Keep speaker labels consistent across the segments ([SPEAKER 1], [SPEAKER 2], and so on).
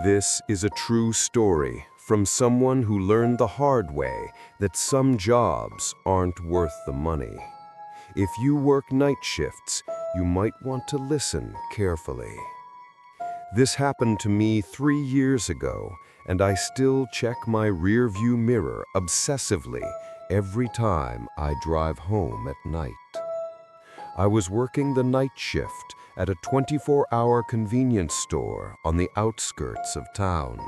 [SPEAKER 1] This is a true story from someone who learned the hard way that some jobs aren't worth the money. If you work night shifts, you might want to listen carefully. This happened to me 3 years ago, and I still check my rearview mirror obsessively every time I drive home at night. I was working the night shift at a 24-hour convenience store on the outskirts of town.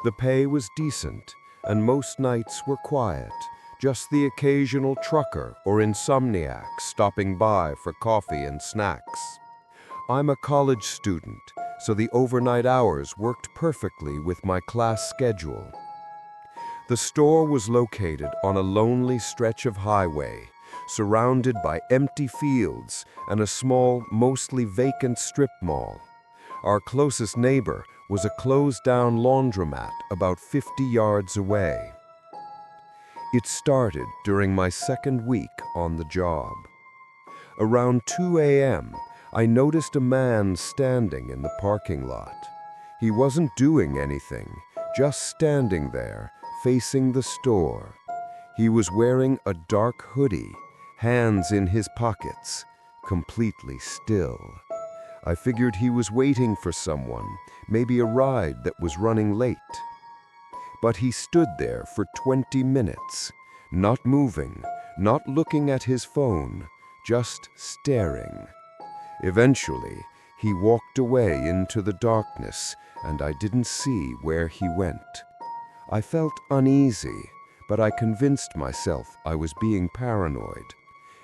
[SPEAKER 1] The pay was decent, and most nights were quiet, just the occasional trucker or insomniac stopping by for coffee and snacks. I'm a college student, so the overnight hours worked perfectly with my class schedule. The store was located on a lonely stretch of highway, surrounded by empty fields and a small, mostly vacant strip mall. Our closest neighbor was a closed-down laundromat about 50 yards away. It started during my second week on the job. Around 2 a.m., I noticed a man standing in the parking lot. He wasn't doing anything, just standing there, facing the store. He was wearing a dark hoodie, hands in his pockets, completely still. I figured he was waiting for someone, maybe a ride that was running late. But he stood there for 20 minutes, not moving, not looking at his phone, just staring. Eventually, he walked away into the darkness, and I didn't see where he went. I felt uneasy, but I convinced myself I was being paranoid.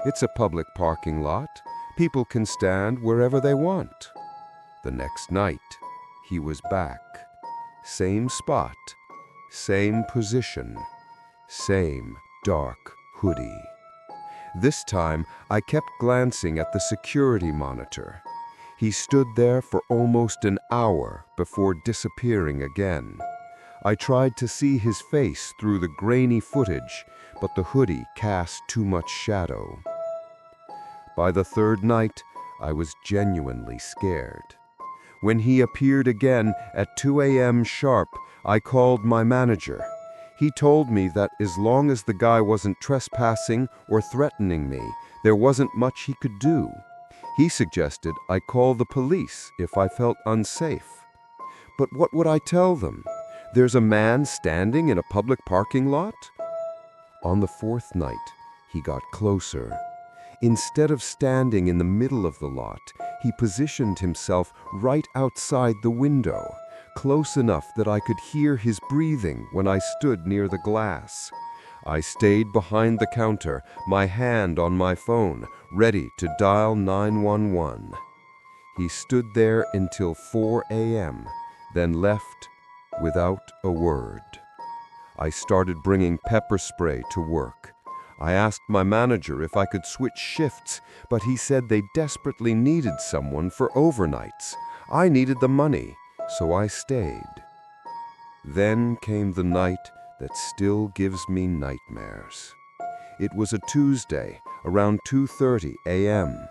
[SPEAKER 1] It's a public parking lot. People can stand wherever they want. The next night, he was back. Same spot, same position, same dark hoodie. This time, I kept glancing at the security monitor. He stood there for almost an hour before disappearing again. I tried to see his face through the grainy footage, but the hoodie cast too much shadow. By the third night, I was genuinely scared. When he appeared again at 2 a.m. sharp, I called my manager. He told me that as long as the guy wasn't trespassing or threatening me, there wasn't much he could do. He suggested I call the police if I felt unsafe. But what would I tell them? There's a man standing in a public parking lot? On the fourth night, he got closer. Instead of standing in the middle of the lot, he positioned himself right outside the window, close enough that I could hear his breathing when I stood near the glass. I stayed behind the counter, my hand on my phone, ready to dial 911. He stood there until 4 a.m., then left without a word. I started bringing pepper spray to work. I asked my manager if I could switch shifts, but he said they desperately needed someone for overnights. I needed the money, so I stayed. Then came the night that still gives me nightmares. It was a Tuesday, around 2:30 a.m.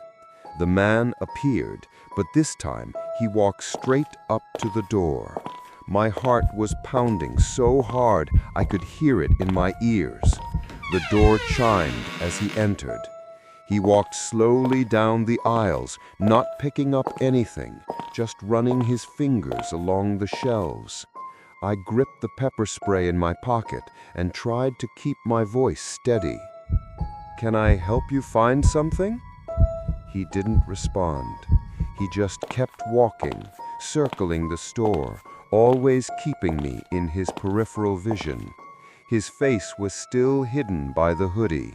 [SPEAKER 1] The man appeared, but this time he walked straight up to the door. My heart was pounding so hard I could hear it in my ears. The door chimed as he entered. He walked slowly down the aisles, not picking up anything, just running his fingers along the shelves. I gripped the pepper spray in my pocket and tried to keep my voice steady. "Can I help you find something?" He didn't respond. He just kept walking, circling the store, always keeping me in his peripheral vision. His face was still hidden by the hoodie.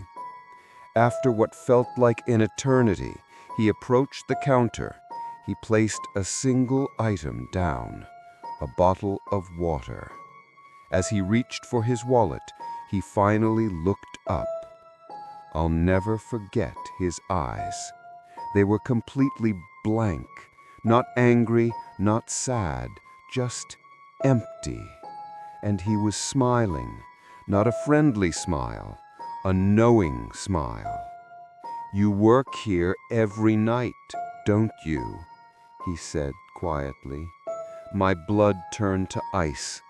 [SPEAKER 1] After what felt like an eternity, he approached the counter. He placed a single item down, a bottle of water. As he reached for his wallet, he finally looked up. I'll never forget his eyes. They were completely blank, not angry, not sad, just empty. And he was smiling, not a friendly smile, a knowing smile. "You work here every night, don't you?" he said quietly. My blood turned to ice.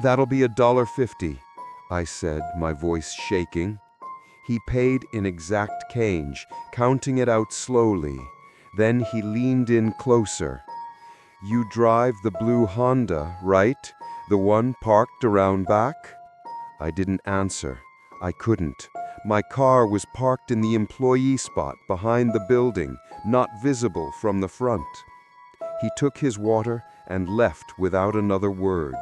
[SPEAKER 1] That'll be $1.50, I said, my voice shaking. He paid in exact change, counting it out slowly. Then he leaned in closer. You drive the blue Honda, right? The one parked around back? I didn't answer. I couldn't. My car was parked in the employee spot behind the building, not visible from the front. He took his water and left without another word.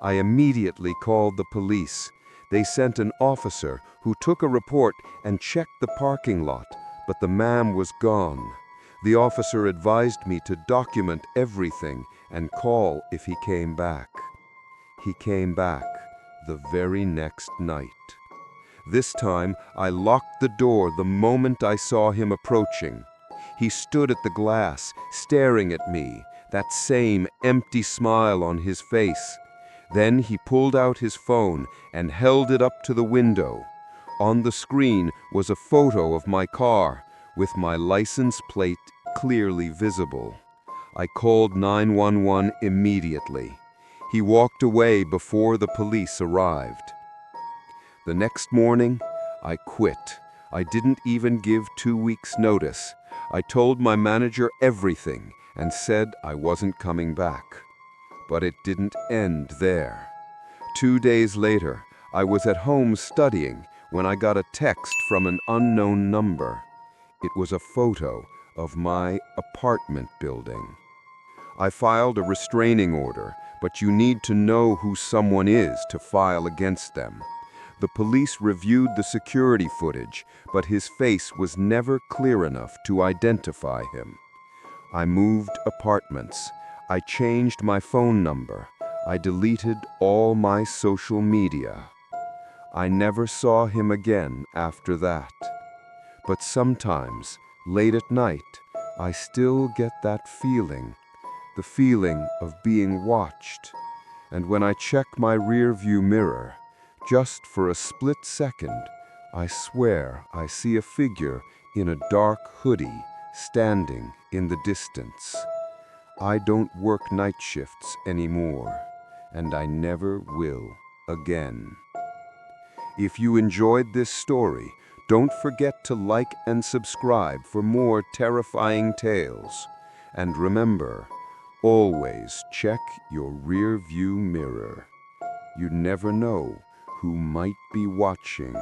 [SPEAKER 1] I immediately called the police. They sent an officer who took a report and checked the parking lot, but the man was gone. The officer advised me to document everything and call if he came back. He came back the very next night. This time, I locked the door the moment I saw him approaching. He stood at the glass, staring at me, that same empty smile on his face. Then he pulled out his phone and held it up to the window. On the screen was a photo of my car, with my license plate clearly visible. I called 911 immediately. He walked away before the police arrived. The next morning, I quit. I didn't even give 2 weeks' notice. I told my manager everything and said I wasn't coming back. But it didn't end there. 2 days later, I was at home studying when I got a text from an unknown number. It was a photo of my apartment building. I filed a restraining order, but you need to know who someone is to file against them. The police reviewed the security footage, but his face was never clear enough to identify him. I moved apartments. I changed my phone number. I deleted all my social media. I never saw him again after that. But sometimes, late at night, I still get that feeling, the feeling of being watched. And when I check my rearview mirror, just for a split second, I swear I see a figure in a dark hoodie standing in the distance. I don't work night shifts anymore, and I never will again. If you enjoyed this story, don't forget to like and subscribe for more terrifying tales. And remember, always check your rear view mirror. You never know who might be watching.